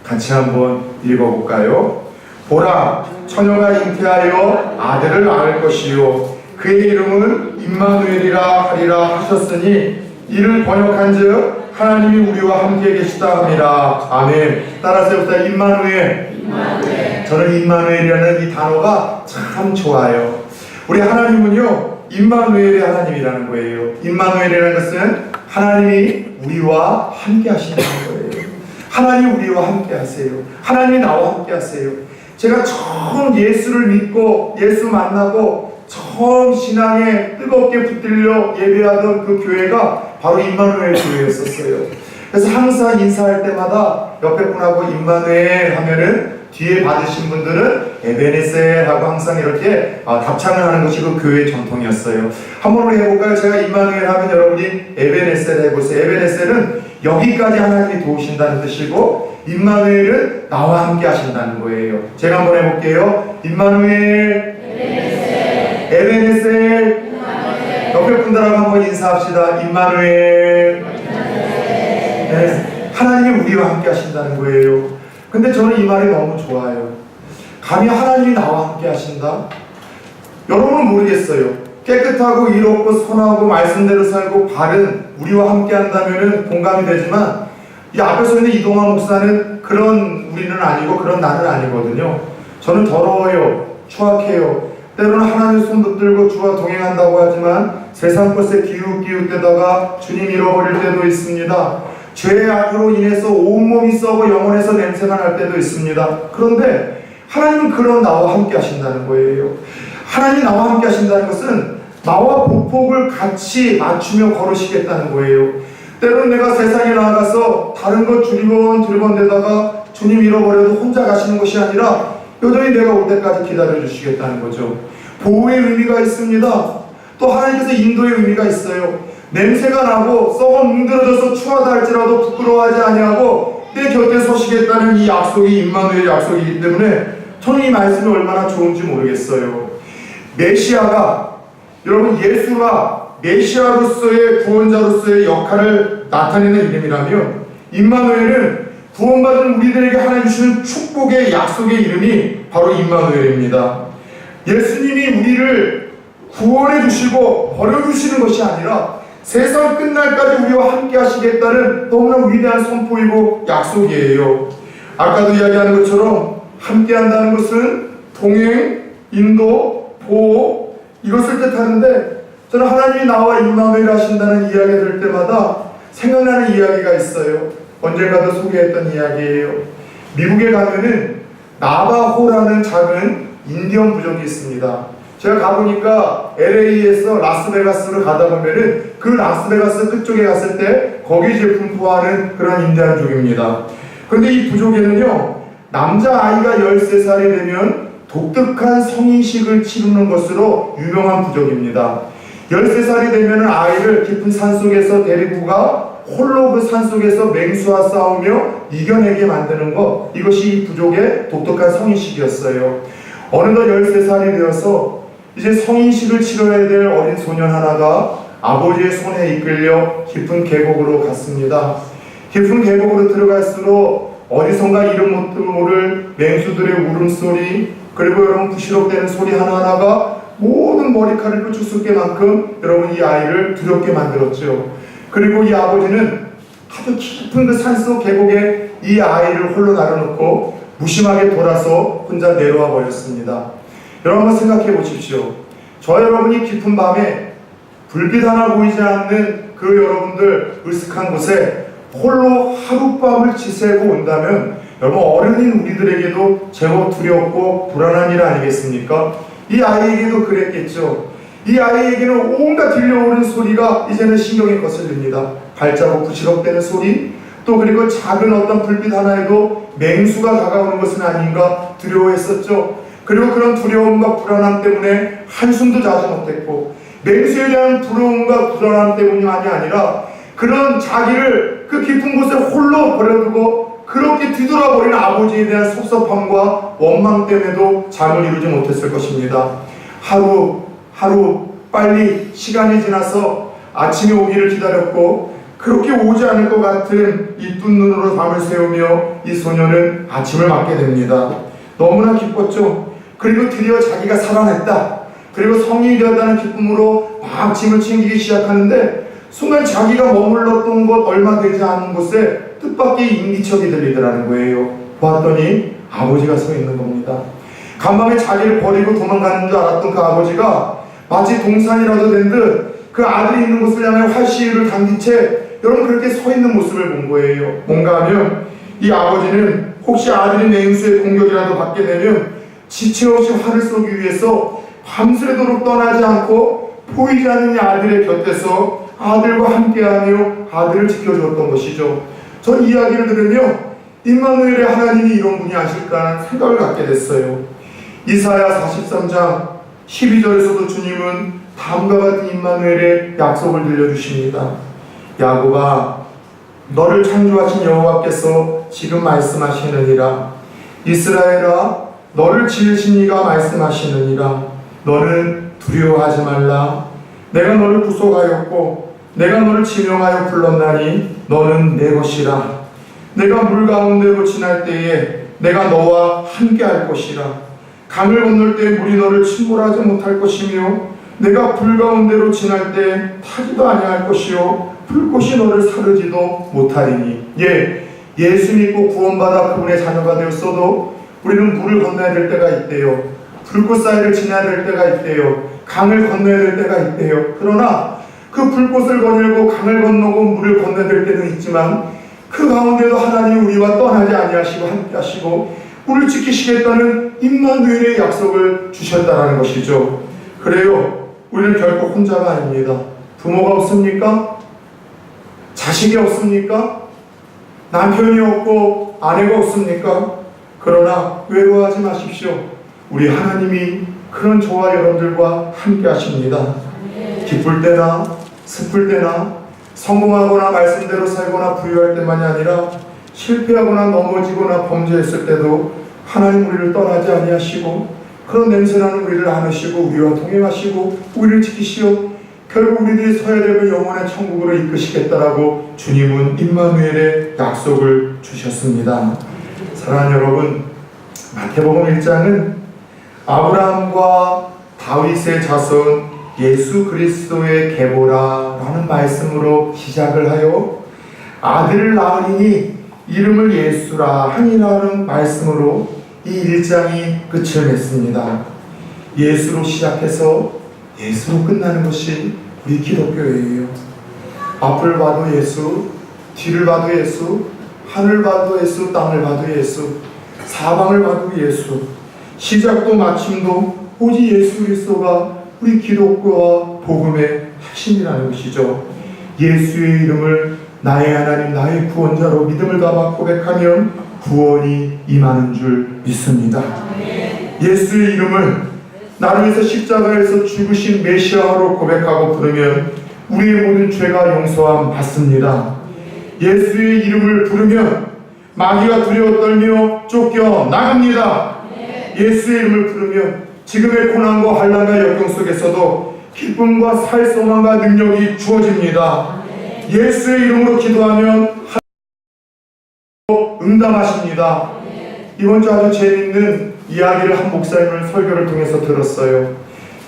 같이 한번 읽어볼까요? 보라, 처녀가 잉태하여 아들을 낳을 것이요 그의 이름은 임마누엘이라 하리라 하셨으니 이를 번역한즉 하나님이 우리와 함께 계시다 합니다. 아멘. 따라서 해봅시다. 임마누엘. 저는 임마누엘이라는 이 단어가 참 좋아요. 우리 하나님은요 임마누엘의 하나님이라는 거예요. 임마누엘이라는 것은 하나님이 우리와 함께 하신다는 거예요. 하나님 우리와 함께 하세요. 하나님이 나와 함께 하세요. 제가 처음 예수를 믿고 예수 만나고 처음 신앙에 뜨겁게 붙들려 예배하던 그 교회가 바로 임마누엘 교회였었어요. 그래서 항상 인사할 때마다 옆에 분하고 임마누엘 하면은 뒤에 받으신 분들은 에베네셀 하고 항상 이렇게 답장을 하는 것이 그 교회의 전통이었어요. 한번 우리 해볼까요? 제가 임마누엘 하면 여러분이 에베네셀 해보세요. 에베네셀은 여기까지 하나님이 도우신다는 뜻이고 임마누엘은 나와 함께 하신다는 거예요. 제가 한번 해볼게요. 임마누엘, 에베네셀, 옆에 분들하고 한번 인사합시다. 임마누엘. 네, 하나님이 우리와 함께 하신다는 거예요. 근데 저는 이 말이 너무 좋아요. 감히 하나님이 나와 함께 하신다? 여러분은 모르겠어요. 깨끗하고 이롭고 선하고 말씀대로 살고 바른 우리와 함께 한다면 공감이 되지만 이 앞에서 있는 이동환 목사는 그런 우리는 아니고 그런 나는 아니거든요. 저는 더러워요. 추악해요. 때로는 하나님의 손 붙들고 주와 동행한다고 하지만 세상 것에 기웃기웃대다가 주님 잃어버릴 때도 있습니다. 죄의 악으로 인해서 온몸이 썩어 영혼에서 냄새가 날 때도 있습니다. 그런데 하나님은 그런 나와 함께 하신다는 거예요. 하나님이 나와 함께 하신다는 것은 나와 보폭을 같이 맞추며 걸으시겠다는 거예요. 때로는 내가 세상에 나아가서 다른 것 두리번두리번대다가 주님 잃어버려도 혼자 가시는 것이 아니라 여전히 내가 올 때까지 기다려주시겠다는 거죠. 보호의 의미가 있습니다. 또 하나님께서 인도의 의미가 있어요. 냄새가 나고 썩어 뭉들어져서 추하다 할지라도 부끄러워하지 아니하고 내 곁에 서시겠다는 이 약속이 임마누엘의 약속이기 때문에 저는 이 말씀이 얼마나 좋은지 모르겠어요. 메시아가, 여러분, 예수가 메시아로서의 구원자로서의 역할을 나타내는 이름이라면, 임마누엘은 구원받은 우리들에게 하나님 주시는 축복의 약속의 이름이 바로 임마누엘입니다. 예수님이 우리를 구원해 주시고 버려주시는 것이 아니라 세상 끝날까지 우리와 함께 하시겠다는 너무나 위대한 선포이고 약속이에요. 아까도 이야기한 것처럼 함께 한다는 것은 동행, 인도, 보호, 이것을 뜻하는데, 저는 하나님이 나와 임마누엘 하신다는 이야기 들을 때마다 생각나는 이야기가 있어요. 언젠가도 소개했던 이야기예요. 미국에 가면은 나바호라는 작은 인디언 부족이 있습니다. 제가 가보니까 LA에서 라스베가스로 가다 보면은 그 라스베가스 끝쪽에 갔을 때 거기 이제 분포하는 그런 인디언족입니다. 그런데 이 부족에는요, 남자아이가 13살이 되면 독특한 성인식을 치르는 것으로 유명한 부족입니다. 13살이 되면 아이를 깊은 산속에서 데리고 가 홀로 그 산속에서 맹수와 싸우며 이겨내게 만드는 것, 이것이 이 부족의 독특한 성인식이었어요. 어느덧 13살이 되어서 이제 성인식을 치러야 될 어린 소년 하나가 아버지의 손에 이끌려 깊은 계곡으로 갔습니다. 깊은 계곡으로 들어갈수록 어디선가 이름 못 모를 맹수들의 울음소리, 그리고 여러분 부시럭대는 소리 하나하나가 모든 머리카락을 쫓을 만큼 여러분 이 아이를 두렵게 만들었죠. 그리고 이 아버지는 아주 깊은 그 산속 계곡에 이 아이를 홀로 놔둬놓고 무심하게 돌아서 혼자 내려와 버렸습니다. 여러분 한번 생각해 보십시오. 저 여러분이 깊은 밤에 불빛 하나 보이지 않는 그 여러분들 으슥한 곳에 홀로 하룻밤을 지새고 온다면 여러분 어른인 우리들에게도 제법 두렵고 불안한 일 아니겠습니까? 이 아이에게도 그랬겠죠. 이 아이에게는 온갖 들려오는 소리가 이제는 신경에 거슬립니다. 발자국 부시럭대는 소리, 또 그리고 작은 어떤 불빛 하나에도 맹수가 다가오는 것은 아닌가 두려워했었죠. 그리고 그런 두려움과 불안함 때문에 한숨도 자지 못했고, 맹수에 대한 두려움과 불안함 때문이 아니라 그런 자기를 그 깊은 곳에 홀로 버려두고 그렇게 뒤돌아버린 아버지에 대한 섭섭함과 원망 때문에도 잠을 이루지 못했을 것입니다. 하루 빨리 시간이 지나서 아침이 오기를 기다렸고, 그렇게 오지 않을 것 같은 이 뜬 눈으로 밤을 새우며 이 소녀는 아침을 맞게 됩니다. 너무나 기뻤죠. 그리고 드디어 자기가 살아냈다, 그리고 성인이 되었다는 기쁨으로 막 짐을 챙기기 시작하는데, 순간 자기가 머물렀던 곳 얼마 되지 않은 곳에 뜻밖의 인기척이 들리더라는 거예요. 보았더니 아버지가 서 있는 겁니다. 간밤에 자기를 버리고 도망가는 줄 알았던 그 아버지가 마치 동산이라도 된 듯 그 아들이 있는 곳을 향해 활시위를 당긴 채 여러분 그렇게 서 있는 모습을 본 거예요. 뭔가 하면 이 아버지는 혹시 아들이 맹수의 공격이라도 받게 되면 지체 없이 화를 쏘기 위해서 밤새도록 떠나지 않고 보이지 않는 이 아들의 곁에서 아들과 함께하며 아들을 지켜주었던 것이죠. 전 이야기를 들으며 임마누엘의 하나님이 이런 분이 아실까 하는 생각을 갖게 됐어요. 이사야 43장 12절에서도 주님은 다음과 같은 임마누엘의 약속을 들려주십니다. 야곱아, 너를 창조하신 여호와께서 지금 말씀하시느니라. 이스라엘아, 너를 지으신 이가 말씀하시느니라. 너는 두려워하지 말라. 내가 너를 구속하였고 내가 너를 지명하여 불렀나니 너는 내 것이라. 내가 물 가운데로 지날 때에 내가 너와 함께 할 것이라. 강을 건널 때 물이 너를 침몰하지 못할 것이며 내가 불 가운데로 지날 때 타지도 아니할 것이요 불꽃이 너를 사르지도 못하리니. 예수 믿고 구원받아 그분의 자녀가 되었어도 우리는 물을 건너야 될 때가 있대요. 불꽃 사이를 지나야 될 때가 있대요. 강을 건너야 될 때가 있대요. 그러나 그 불꽃을 거닐고 강을 건너고 물을 건너야 될 때는 있지만 그 가운데도 하나님 우리와 떠나지 아니하시고 함께 하시고 우리를 지키시겠다는 임마누엘의 약속을 주셨다는 것이죠. 그래요, 우리는 결코 혼자가 아닙니다. 부모가 없습니까? 자식이 없습니까? 남편이 없고 아내가 없습니까? 그러나 외로워하지 마십시오. 우리 하나님이 그런 저와 여러분들과 함께 하십니다. 기쁠 때나 슬플 때나 성공하거나 말씀대로 살거나 부유할 때만이 아니라 실패하거나 넘어지거나 범죄했을 때도 하나님 우리를 떠나지 아니하시고 그런 냄새나는 우리를 안으시고 우리와 동행하시고 우리를 지키시어 결국 우리들이 서야 되는 영원한 천국으로 이끄시겠다라고 주님은 임마누엘의 약속을 주셨습니다. 사랑하는 여러분, 마태복음 1장은 아브라함과 다윗의 자손 예수 그리스도의 계보라라는 말씀으로 시작을 하여 아들을 낳으리니 이름을 예수라 하니라는 말씀으로 이 1장이 끝을 맺습니다. 예수로 시작해서 예수로 끝나는 것이 우리 기독교예요. 앞을 봐도 예수, 뒤를 봐도 예수, 하늘 봐도 예수, 땅을 봐도 예수, 사방을 봐도 예수, 시작도 마침도 오직 예수 그리스도가 우리 기독교와 복음의 핵심이라는 것이죠. 예수의 이름을 나의 하나님, 나의 구원자로 믿음을 담아 고백하면 구원이 임하는 줄 믿습니다. 예수의 이름을 나를 위해서 십자가에서 죽으신 메시아로 고백하고 부르면 우리의 모든 죄가 용서함 받습니다. 예수의 이름을 부르면 마귀가 두려워 떨며 쫓겨 나갑니다. 예수의 이름을 부르면 지금의 고난과 환난과 역경 속에서도 기쁨과 살 소망과 능력이 주어집니다. 예수의 이름으로 기도하면 응답하십니다. 이번 주 아주 재미있는 이야기를 한 목사님을 설교를 통해서 들었어요.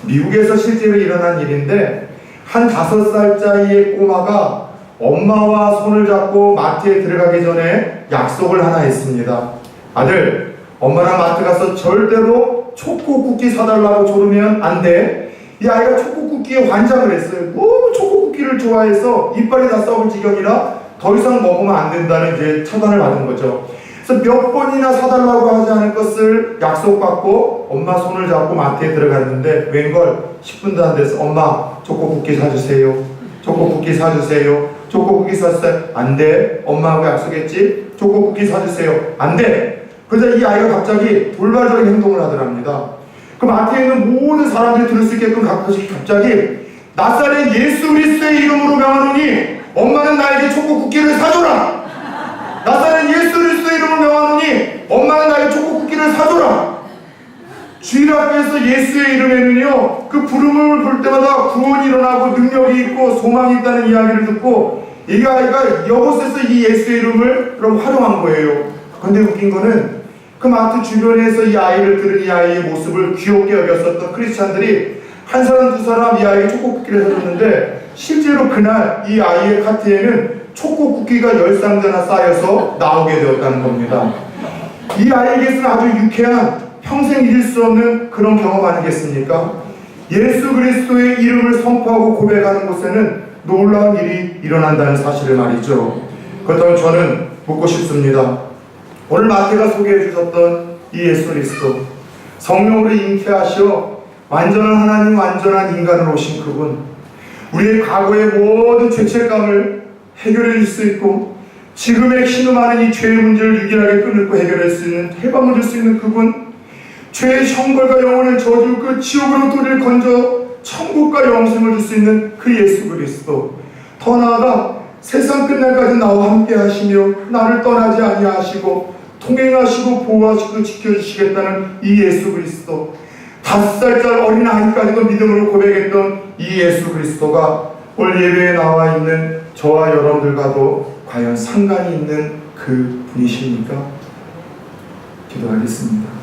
미국에서 실제로 일어난 일인데 한 5살짜리의 꼬마가 엄마와 손을 잡고 마트에 들어가기 전에 약속을 하나 했습니다. 아들, 엄마랑 마트 가서 절대로 초코 쿠키 사달라고 조르면 안 돼. 이 아이가 초코 쿠키에 환장을 했어요. 너무 초코 쿠키를 좋아해서 이빨이 다 썩을 지경이라 더 이상 먹으면 안 된다는 이제 처단을 받은 거죠. 그래서 몇 번이나 사달라고 하지 않을 것을 약속받고 엄마 손을 잡고 마트에 들어갔는데 웬걸 10분도 안 돼서 엄마 초코 쿠키 사주세요. 초코 쿠키 사주세요. 초코 쿠키 사주세요. 안 돼. 엄마하고 약속했지. 초코 쿠키 사주세요. 안 돼. 그러자 이 아이가 갑자기 돌발적인 행동을 하더랍니다. 그 마트에 있는 모든 사람들이 들을 수 있게끔 갑자기 나사렛 예수 그리스도의 이름으로 명하노니 엄마는 나에게 초코 쿠키를 사줘라. 나사렛 예수 그리스도의 이름으로 명하노니 엄마는 나에게 초코 쿠키를 사줘라. 주일 앞에서 예수의 이름에는요 그 부름을 볼 때마다 구원이 일어나고 능력이 있고 소망이 있다는 이야기를 듣고 이 아이가 이곳에서 이 예수의 이름을 그럼 활용한 거예요. 근데 웃긴 거는 그 마트 주변에서 이 아이를 들은 이 아이의 모습을 귀엽게 여겼었던 크리스찬들이 한 사람 두 사람 이 아이에게 초코 쿠키를 사줬는데 실제로 그날 이 아이의 카트에는 초코 쿠키가 10상자나 쌓여서 나오게 되었다는 겁니다. 이 아이에게서는 아주 유쾌한 평생 잊을 수 없는 그런 경험 아니겠습니까? 예수 그리스도의 이름을 선포하고 고백하는 곳에는 놀라운 일이 일어난다는 사실을 말이죠. 그렇다면 저는 묻고 싶습니다. 오늘 마태가 소개해 주셨던 이 예수 그리스도, 성령으로 잉태하시어 완전한 하나님, 완전한 인간으로 오신 그분, 우리의 과거의 모든 죄책감을 해결해 줄 수 있고 지금의 신음하는 이 죄의 문제를 유일하게 끊고 해결할 수 있는, 해방을 줄 수 있는 그분, 죄의 형벌과 영혼의 저주, 그 지옥으로 우리를 건져 천국과 영생을 줄 수 있는 그 예수 그리스도, 더 나아가 세상 끝날까지 나와 함께 하시며 나를 떠나지 아니하시고 통행하시고 보호하시고 지켜주시겠다는 이 예수 그리스도, 5살짜리 어린 아이까지도 믿음으로 고백했던 이 예수 그리스도가 오늘 예배에 나와 있는 저와 여러분들과도 과연 상관이 있는 그 분이십니까? 기도하겠습니다.